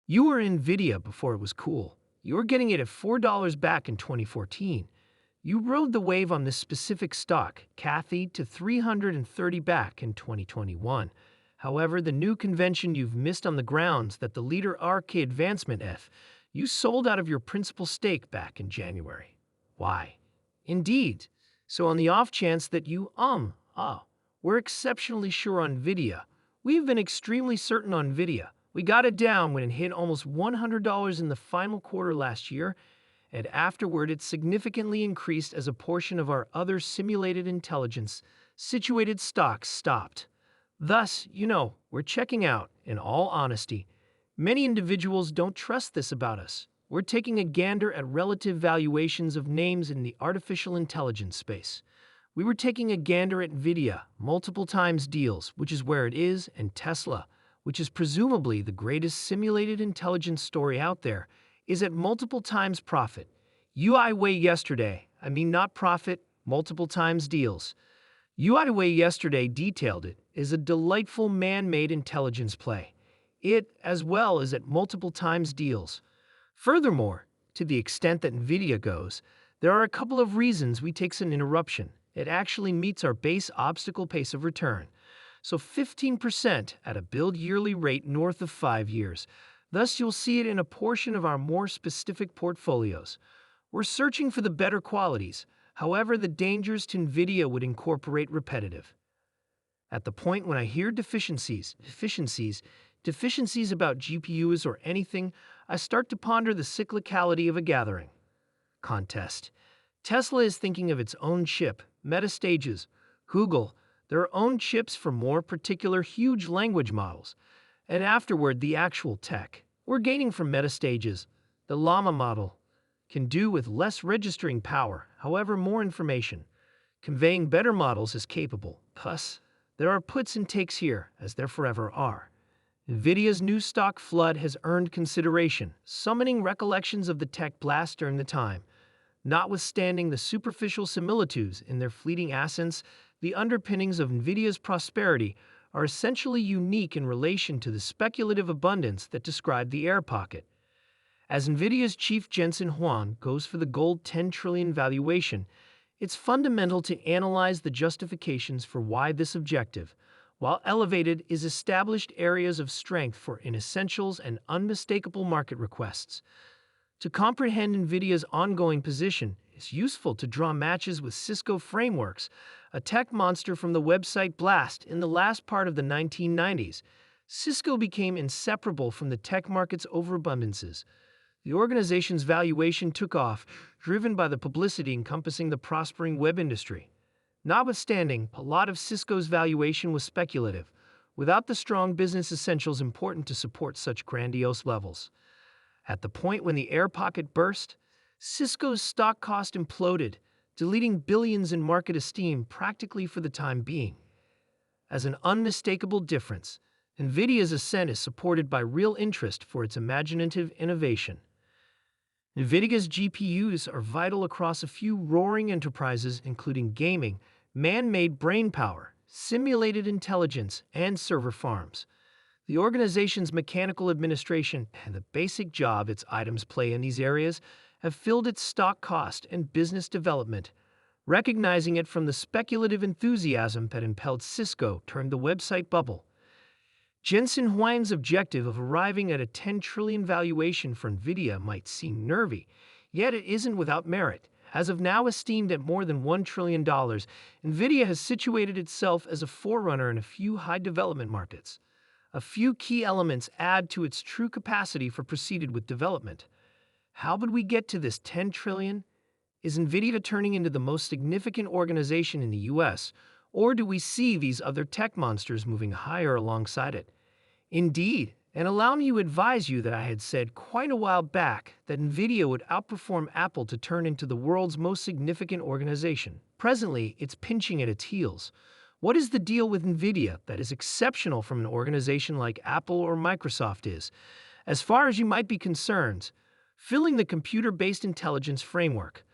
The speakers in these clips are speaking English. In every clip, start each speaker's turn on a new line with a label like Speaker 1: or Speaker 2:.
Speaker 1: You were Nvidia before it was cool. You were getting it at $4 back in 2014. You rode the wave on this specific stock, Cathie, to 330 back in 2021. However, the new convention you've missed on the grounds that the leader RK Advancement F, you sold out of your principal stake back in January. Why? Indeed. So on the off chance that we're exceptionally sure on Nvidia. We've been extremely certain on Nvidia. We got it down when it hit almost $100 in the final quarter last year, and afterward it significantly increased as a portion of our other simulated intelligence situated stocks stopped. Thus, we're checking out, in all honesty. Many individuals don't trust this about us. We're taking a gander at relative valuations of names in the artificial intelligence space. We were taking a gander at Nvidia, multiple times deals, which is where it is, and Tesla, which is presumably the greatest simulated intelligence story out there, is at multiple times profit. UiWay yesterday, not profit, multiple times deals. UiWay yesterday detailed it as a delightful man-made intelligence play. It, as well, is at multiple times deals. Furthermore, to the extent that Nvidia goes, there are a couple of reasons we take an interruption. It actually meets our base obstacle pace of return. So 15% at a build yearly rate north of 5 years. Thus, you'll see it in a portion of our more specific portfolios. We're searching for the better qualities. However, the dangers to Nvidia would incorporate repetitive. At the point when I hear deficiencies about GPUs or anything, I start to ponder the cyclicality of a gathering contest. Tesla is thinking of its own chip, metastages. Google, their own chips for more particular huge language models. And afterward, the actual tech. We're gaining from metastages. The Llama model can do with less registering power, however more information. Conveying better models is capable. Plus, there are puts and takes here, as there forever are. Nvidia's new stock flood has earned consideration, summoning recollections of the tech blast during the time. Notwithstanding the superficial similitudes in their fleeting ascents, the underpinnings of Nvidia's prosperity are essentially unique in relation to the speculative abundance that described the air pocket. As Nvidia's chief Jensen Huang goes for the gold 10 trillion valuation, it's fundamental to analyze the justifications for why this objective, while elevated, is established areas of strength for inessentials and unmistakable market requests. To comprehend Nvidia's ongoing position, it's useful to draw matches with Cisco Frameworks, a tech monster from the website Blast in the last part of the 1990s. Cisco became inseparable from the tech market's overabundances. The organization's valuation took off, driven by the publicity encompassing the prospering web industry. Notwithstanding, a lot of Cisco's valuation was speculative, without the strong business essentials important to support such grandiose levels. At the point when the air pocket burst, Cisco's stock cost imploded, deleting billions in market esteem practically for the time being. As an unmistakable difference, Nvidia's ascent is supported by real interest for its imaginative innovation. Nvidia's GPUs are vital across a few roaring enterprises including gaming, man-made brain power, simulated intelligence, and server farms. The organization's mechanical administration and the basic job its items play in these areas have filled its stock cost and business development. Recognizing it from the speculative enthusiasm that impelled Cisco during the website bubble. Jensen Huang's objective of arriving at a 10 trillion valuation for Nvidia might seem nervy, yet it isn't without merit. As of now esteemed at more than $1 trillion, Nvidia has situated itself as a forerunner in a few high-development markets. A few key elements add to its true capacity for proceeded with development. How would we get to this 10 trillion? Is Nvidia turning into the most significant organization in the US, or do we see these other tech monsters moving higher alongside it? Indeed, and allow me to advise you that I had said quite a while back that Nvidia would outperform Apple to turn into the world's most significant organization. Presently, it's pinching at its heels. What is the deal with Nvidia that is exceptional from an organization like Apple or Microsoft is? As far as you might be concerned, filling the computer-based intelligence framework.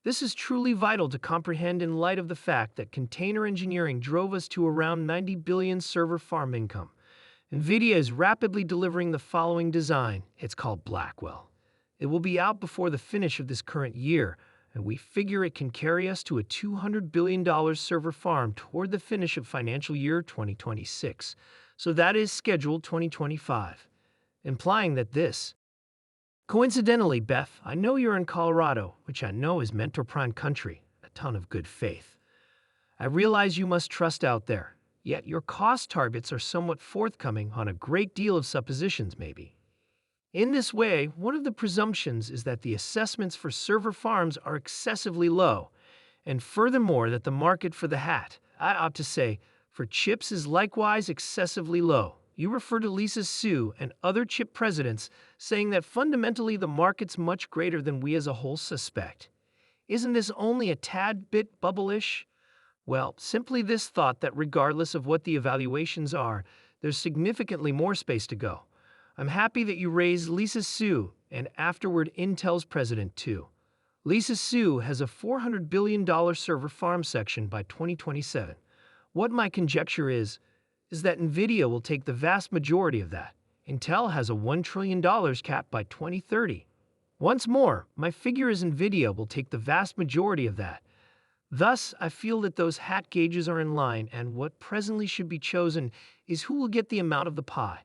Speaker 1: This is truly vital to comprehend in light of the fact that container engineering drove us to around 90 billion server farm income. Nvidia is rapidly delivering the following design. It's called Blackwell. It will be out before the finish of this current year, and we figure it can carry us to a $200 billion server farm toward the finish of financial year 2026. So that is scheduled 2025, implying that this. Coincidentally, Beth, I know you're in Colorado, which I know is Mentor Prime country, a ton of good faith. I realize you must trust out there, yet your cost targets are somewhat forthcoming on a great deal of suppositions, maybe. In this way, one of the presumptions is that the assessments for server farms are excessively low, and furthermore that the market for the hat, I ought to say, for chips is likewise excessively low. You refer to Lisa Su and other chip presidents saying that fundamentally the market's much greater than we as a whole suspect. Isn't this only a tad bit bubble-ish? Well, simply this thought that regardless of what the evaluations are, there's significantly more space to go. I'm happy that you raised Lisa Su and afterward Intel's president too. Lisa Su has a $400 billion server farm section by 2027. What my conjecture is that Nvidia will take the vast majority of that. Intel has a $1 trillion cap by 2030. Once more, my figure is Nvidia will take the vast majority of that. Thus, I feel that those hat gauges are in line, and what presently should be chosen is who will get the amount of the pie.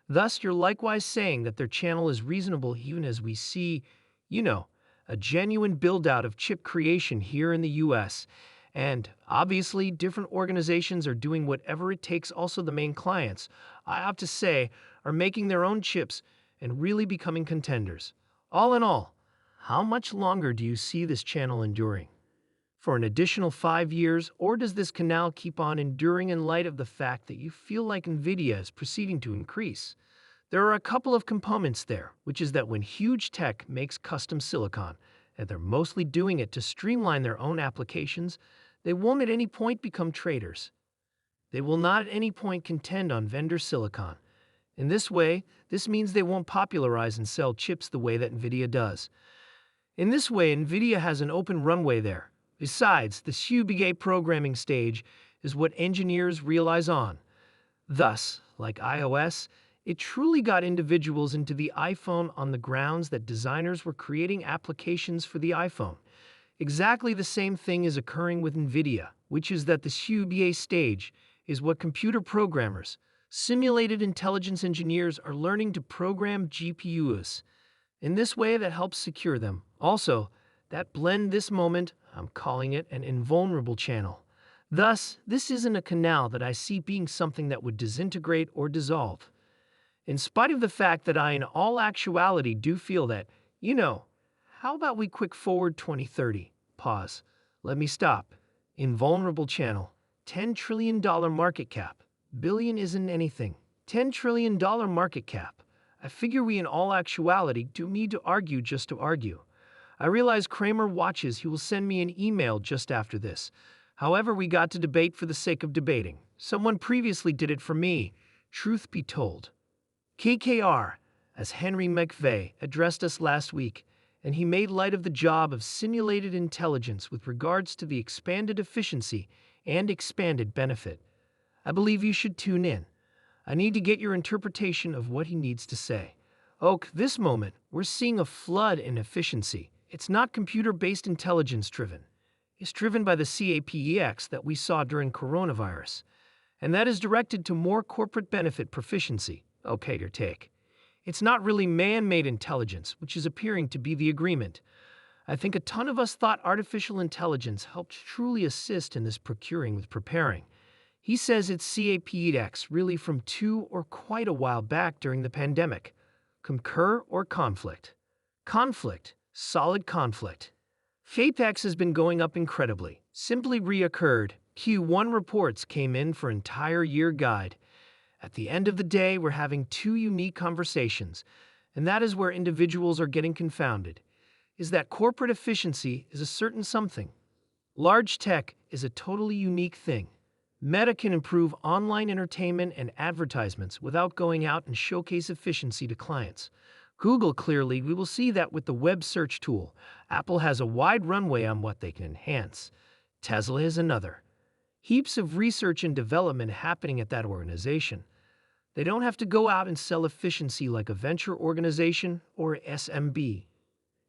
Speaker 1: Thus, you're likewise saying that their channel is reasonable even as we see, a genuine build-out of chip creation here in the US. And obviously, different organizations are doing whatever it takes. Also, the main clients, I have to say, are making their own chips and really becoming contenders. All in all, how much longer do you see this channel enduring? For an additional 5 years, or does this canal keep on enduring in light of the fact that you feel like Nvidia is proceeding to increase? There are a couple of components there, which is that when huge tech makes custom silicon, and they're mostly doing it to streamline their own applications, they won't at any point become traders. They will not at any point contend on vendor silicon. In this way, this means they won't popularize and sell chips the way that Nvidia does. In this way, Nvidia has an open runway there. Besides, the SUBA programming stage is what engineers realize on. Thus, like iOS, it truly got individuals into the iPhone on the grounds that designers were creating applications for the iPhone. Exactly the same thing is occurring with Nvidia, which is that the SUBA stage is what computer programmers, simulated intelligence engineers are learning to program GPUs. In this way, that helps secure them. Also, that blend this moment, I'm calling it an invulnerable channel. Thus, this isn't a canal that I see being something that would disintegrate or dissolve. In spite of the fact that I in all actuality do feel that, how about we quick forward 2030? Pause. Let me stop. Invulnerable channel. $10 trillion market cap. Billion isn't anything. $10 trillion market cap. I figure we in all actuality do need to argue just to argue. I realize Kramer watches. He will send me an email just after this. However, we got to debate for the sake of debating. Someone previously did it for me. Truth be told. KKR, as Henry McVeigh addressed us last week, and he made light of the job of simulated intelligence with regards to the expanded efficiency and expanded benefit. I believe you should tune in. I need to get your interpretation of what he needs to say. Oak, this moment, we're seeing a flood in efficiency. It's not computer-based intelligence driven. It's driven by the CAPEX that we saw during coronavirus. And that is directed to more corporate benefit proficiency. Okay, your take. It's not really man-made intelligence, which is appearing to be the agreement. I think a ton of us thought artificial intelligence helped truly assist in this procuring with preparing. He says it's CAPEX really from 2 or quite a while back during the pandemic. Concur or conflict? Conflict. Solid conflict. CAPEX has been going up incredibly. Simply reoccurred. Q1 reports came in for entire year guide. At the end of the day, we're having two unique conversations, and that is where individuals are getting confounded, is that corporate efficiency is a certain something. Large tech is a totally unique thing. Meta can improve online entertainment and advertisements without going out and showcase efficiency to clients. Google, clearly, we will see that with the web search tool. Apple has a wide runway on what they can enhance. Tesla is another. Heaps of research and development happening at that organization. They don't have to go out and sell efficiency like a venture organization or SMB.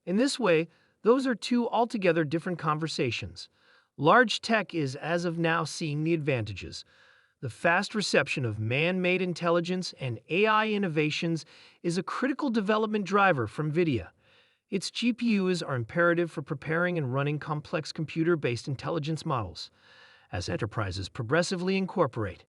Speaker 1: In this way, those are two altogether different conversations. Large tech is, as of now, seeing the advantages. The fast reception of man-made intelligence and AI innovations is a critical development driver for Nvidia. Its GPUs are imperative for preparing and running complex computer-based intelligence models. As enterprises progressively incorporate